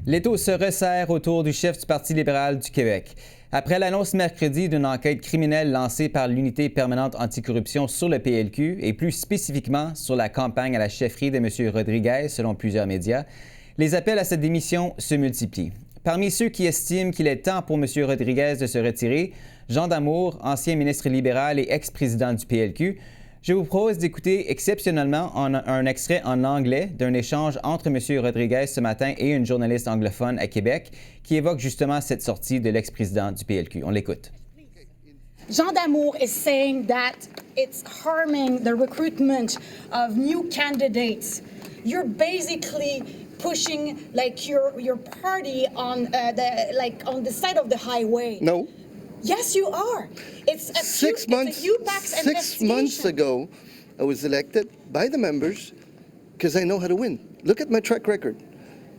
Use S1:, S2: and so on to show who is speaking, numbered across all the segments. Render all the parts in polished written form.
S1: L'étau se resserre autour du chef du Parti libéral du Québec. Après l'annonce mercredi d'une enquête criminelle lancée par l'Unité permanente anticorruption sur le PLQ et plus spécifiquement sur la campagne à la chefferie de M. Rodriguez, selon plusieurs médias, les appels à cette démission se multiplient. Parmi ceux qui estiment qu'il est temps pour M. Rodriguez de se retirer, Jean Damour, ancien ministre libéral et ex-président du PLQ, je vous propose d'écouter exceptionnellement un extrait en anglais d'un échange entre M. Rodriguez ce matin et une journaliste anglophone à Québec qui évoque justement cette sortie de l'ex-président du PLQ. On l'écoute.
S2: Jean Damour is saying that it's harming the recruitment of new candidates. You're basically pushing your party on the side of the highway.
S3: No.
S2: Yes, you are. It's a
S3: Six months ago, I was elected by the members because I know how to win. Look at my track record.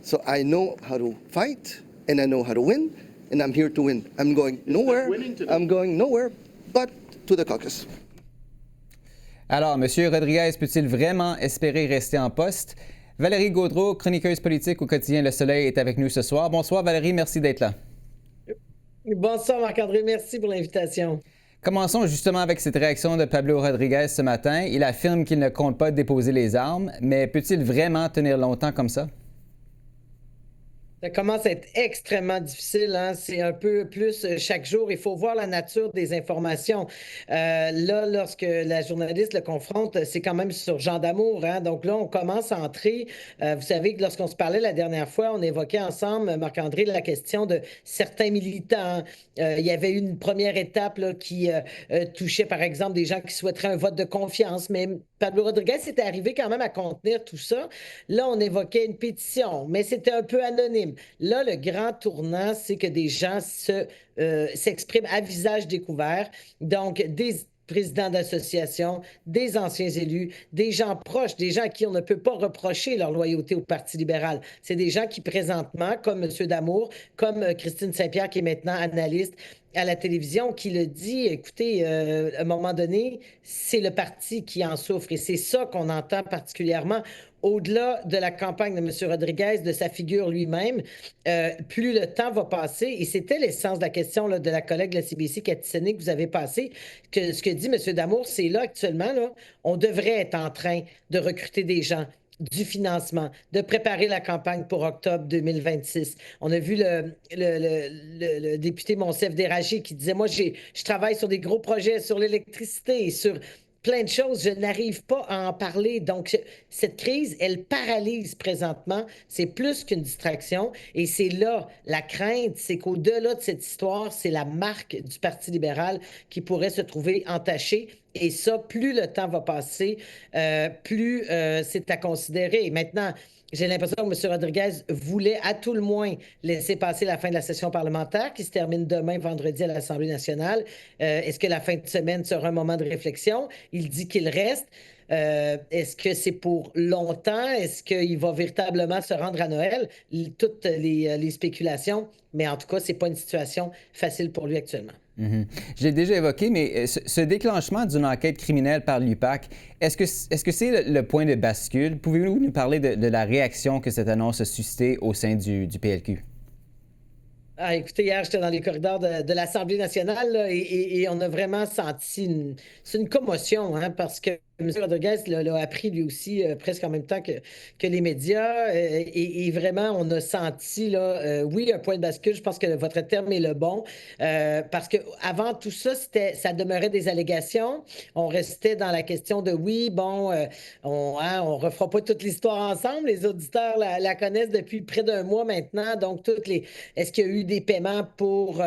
S3: So I know how to fight and I know how to win, and I'm here to win. I'm going nowhere. I'm going nowhere but to the caucus.
S1: Alors, M. Rodriguez peut-il vraiment espérer rester en poste? Valérie Gaudreault, chroniqueuse politique au quotidien Le Soleil, est avec nous ce soir. Bonsoir Valérie, merci d'être là.
S4: Bonsoir Marc-André, merci pour l'invitation.
S1: Commençons justement avec cette réaction de Pablo Rodriguez ce matin. Il affirme qu'il ne compte pas déposer les armes, mais peut-il vraiment tenir longtemps comme ça?
S4: Ça commence à être extrêmement difficile, hein? C'est un peu plus chaque jour. Il faut voir la nature des informations. Là, lorsque la journaliste le confronte, c'est quand même sur Jean Damour, hein? Donc là, on commence à entrer. Vous savez que lorsqu'on se parlait la dernière fois, on évoquait ensemble, Marc-André, la question de certains militants. Il y avait eu une première étape là, qui touchait, par exemple, des gens qui souhaiteraient un vote de confiance. Mais Pablo Rodriguez était arrivé quand même à contenir tout ça. Là, on évoquait une pétition, mais c'était un peu anonyme. Là, le grand tournant, c'est que des gens s'expriment à visage découvert. Donc, des présidents d'associations, des anciens élus, des gens proches, des gens à qui on ne peut pas reprocher leur loyauté au Parti libéral. C'est des gens qui, présentement, comme M. Damour, comme Christine Saint-Pierre, qui est maintenant analyste à la télévision, qui le dit, écoutez, à un moment donné, c'est le parti qui en souffre. Et c'est ça qu'on entend particulièrement. Au-delà de la campagne de M. Rodriguez, de sa figure lui-même, plus le temps va passer, et c'était l'essence de la question là, de la collègue de la CBC, Cathy Séné, que vous avez passé, que ce que dit M. Damour, c'est là actuellement, là, on devrait être en train de recruter des gens, du financement, de préparer la campagne pour octobre 2026. On a vu le député Monsef Déragé qui disait, moi, je travaille sur des gros projets sur l'électricité, sur plein de choses, je n'arrive pas à en parler. Donc, cette crise, elle paralyse présentement. C'est plus qu'une distraction. Et c'est là, la crainte, c'est qu'au-delà de cette histoire, c'est la marque du Parti libéral qui pourrait se trouver entachée. Et ça, plus le temps va passer, plus c'est à considérer. Maintenant, j'ai l'impression que M. Rodriguez voulait à tout le moins laisser passer la fin de la session parlementaire qui se termine demain, vendredi, à l'Assemblée nationale. Est-ce que la fin de semaine sera un moment de réflexion? Il dit qu'il reste. Est-ce que c'est pour longtemps? Est-ce qu'il va véritablement se rendre à Noël? Toutes les spéculations. Mais en tout cas, ce n'est pas une situation facile pour lui actuellement.
S1: Mm-hmm. Je l'ai déjà évoqué, mais ce déclenchement d'une enquête criminelle par l'UPAC, est-ce que c'est le point de bascule? Pouvez-vous nous parler de la réaction que cette annonce a suscitée au sein du PLQ?
S4: Ah, écoutez, hier, j'étais dans les corridors de l'Assemblée nationale là, et on a vraiment senti une commotion, hein, parce que M. Rodriguez l'a appris lui aussi presque en même temps que les médias. Et vraiment, on a senti, là, oui, un point de bascule. Je pense que votre terme est le bon. Parce qu'avant tout ça, ça demeurait des allégations. On restait dans la question de oui, bon, on refera pas toute l'histoire ensemble. Les auditeurs la connaissent depuis près d'un mois maintenant. Donc, est-ce qu'il y a eu des paiements pour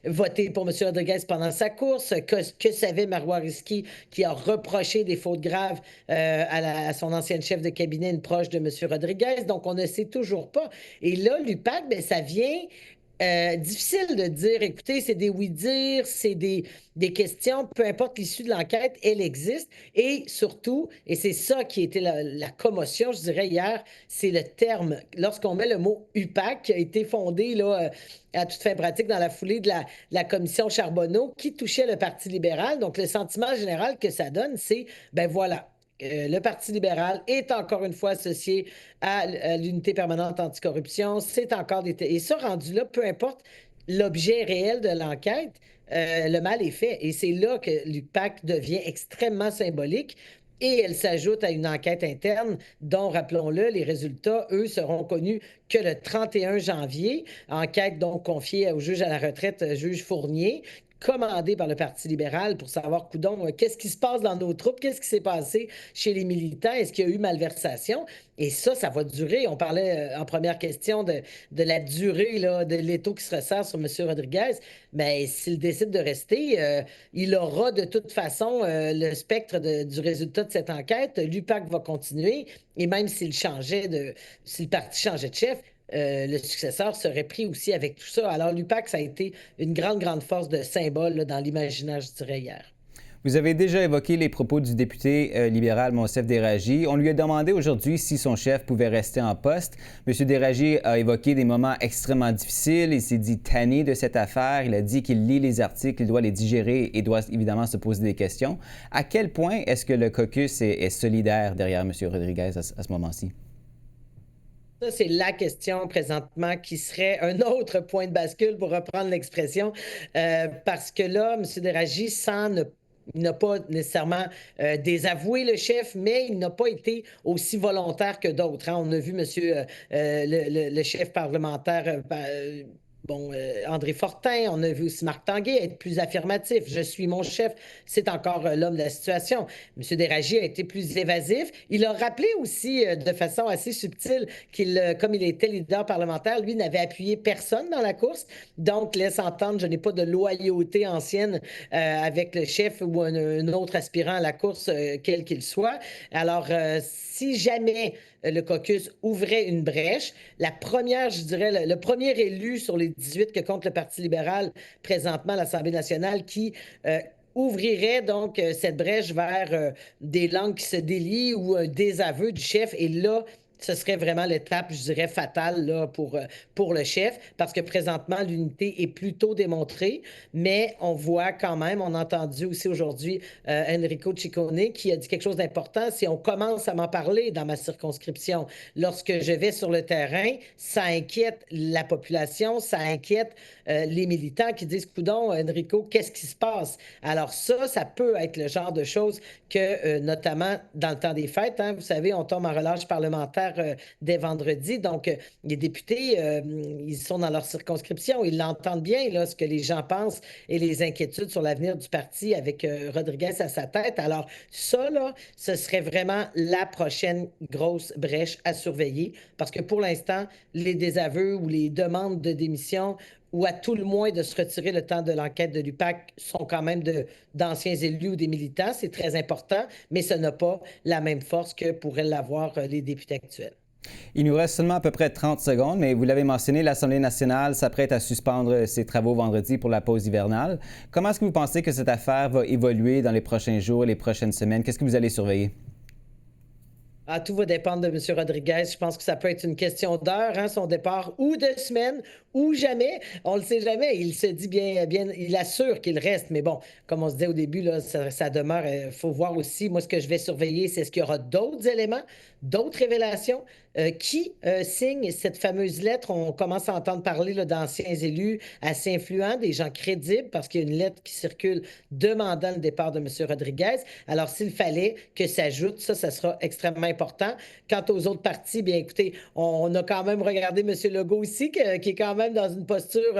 S4: voter pour M. Rodriguez pendant sa course? Que savait Marois Risky qui a reproché des fautes graves à son ancienne chef de cabinet, une proche de M. Rodriguez. Donc, on ne sait toujours pas. Et là, l'UPAC, bien, ça vient difficile de dire, écoutez, c'est des oui-dire, c'est des questions, peu importe l'issue de l'enquête, elle existe. Et surtout, et c'est ça qui était la commotion, je dirais, hier, c'est le terme. Lorsqu'on met le mot UPAC, qui a été fondé là, à toute fin pratique dans la foulée de la commission Charbonneau, qui touchait le Parti libéral. Donc, le sentiment général que ça donne, c'est, ben voilà, le Parti libéral est encore une fois associé à l'unité permanente anticorruption. C'est encore des... Et ça, rendu là, peu importe l'objet réel de l'enquête, le mal est fait. Et c'est là que l'UPAC devient extrêmement symbolique. Et elle s'ajoute à une enquête interne dont, rappelons-le, les résultats, eux, seront connus que le 31 janvier. Enquête donc confiée au juge à la retraite, juge Fournier, commandé par le Parti libéral pour savoir, coudon, qu'est-ce qui se passe dans nos troupes, qu'est-ce qui s'est passé chez les militants, est-ce qu'il y a eu malversation? Et ça va durer. On parlait en première question de la durée là, de l'étau qui se resserre sur M. Rodriguez. Mais s'il décide de rester, il aura de toute façon le spectre du résultat de cette enquête. L'UPAC va continuer. Et même si le parti changeait de chef, le successeur serait pris aussi avec tout ça. Alors, l'UPAC, ça a été une grande, grande force de symbole là, dans l'imaginaire, je dirais, hier.
S1: Vous avez déjà évoqué les propos du député libéral Monsef Déragi. On lui a demandé aujourd'hui si son chef pouvait rester en poste. M. Déragi a évoqué des moments extrêmement difficiles. Il s'est dit tanné de cette affaire. Il a dit qu'il lit les articles, il doit les digérer et doit évidemment se poser des questions. À quel point est-ce que le caucus est solidaire derrière M. Rodriguez à ce moment-ci?
S4: Ça, c'est la question présentement qui serait un autre point de bascule, pour reprendre l'expression, parce que là, M. Déragi il n'a pas nécessairement désavoué le chef, mais il n'a pas été aussi volontaire que d'autres. Hein. On a vu le chef parlementaire André Fortin, on a vu aussi Marc Tanguay être plus affirmatif. Je suis mon chef, c'est encore l'homme de la situation. M. Déragi a été plus évasif. Il a rappelé aussi de façon assez subtile comme il était leader parlementaire, lui n'avait appuyé personne dans la course. Donc, laisse entendre, je n'ai pas de loyauté ancienne avec le chef ou un autre aspirant à la course, quel qu'il soit. Alors, si jamais le caucus ouvrait une brèche, la première, je dirais, le premier élu sur les 18 que compte le Parti libéral présentement à l'Assemblée nationale qui ouvrirait donc cette brèche vers des langues qui se délient ou un désaveu du chef. Et là, ce serait vraiment l'étape, je dirais, fatale là, pour le chef, parce que présentement, l'unité est plutôt démontrée, mais on voit quand même, on a entendu aussi aujourd'hui Enrico Ciccone qui a dit quelque chose d'important. Si on commence à m'en parler dans ma circonscription, lorsque je vais sur le terrain, ça inquiète la population, ça inquiète les militants qui disent, coudon, Enrico, qu'est-ce qui se passe? Alors ça peut être le genre de choses que, notamment dans le temps des fêtes, hein, vous savez, on tombe en relâche parlementaire dès vendredi. Donc, les députés, ils sont dans leur circonscription. Ils l'entendent bien, là, ce que les gens pensent et les inquiétudes sur l'avenir du parti avec Rodriguez à sa tête. Alors, ça, là, ce serait vraiment la prochaine grosse brèche à surveiller parce que pour l'instant, les désaveux ou les demandes de démission ou à tout le moins de se retirer le temps de l'enquête de l'UPAC sont quand même d'anciens élus ou des militants. C'est très important, mais ça n'a pas la même force que pourraient l'avoir les députés actuels.
S1: Il nous reste seulement à peu près 30 secondes, mais vous l'avez mentionné, l'Assemblée nationale s'apprête à suspendre ses travaux vendredi pour la pause hivernale. Comment est-ce que vous pensez que cette affaire va évoluer dans les prochains jours et les prochaines semaines? Qu'est-ce que vous allez surveiller?
S4: Tout va dépendre de M. Rodriguez. Je pense que ça peut être une question d'heure, hein, son départ, ou de semaines, ou jamais. On le sait jamais. Il se dit bien, il assure qu'il reste. Mais bon, comme on se disait au début, là, ça demeure. Il faut voir aussi, moi, ce que je vais surveiller, c'est est-ce qu'il y aura d'autres éléments, d'autres révélations qui signent cette fameuse lettre. On commence à entendre parler d'anciens élus assez influents, des gens crédibles, parce qu'il y a une lettre qui circule demandant le départ de M. Rodriguez. Alors, s'il fallait que s'ajoute, ça sera extrêmement important. Quant aux autres partis, bien écoutez, on a quand même regardé M. Legault aussi, qui est quand même dans une posture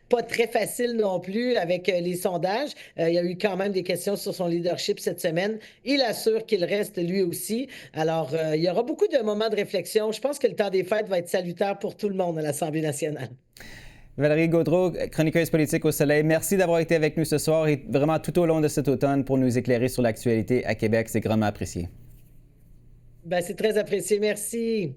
S4: pas très facile non plus avec les sondages. Il y a eu quand même des questions sur son leadership cette semaine. Il assure qu'il reste lui aussi. Alors, il y aura beaucoup de moments de réflexion. Je pense que le temps des fêtes va être salutaire pour tout le monde à l'Assemblée nationale.
S1: Valérie Gaudreault, chroniqueuse politique au Soleil, merci d'avoir été avec nous ce soir et vraiment tout au long de cet automne pour nous éclairer sur l'actualité à Québec. C'est grandement apprécié.
S4: C'est très apprécié. Merci.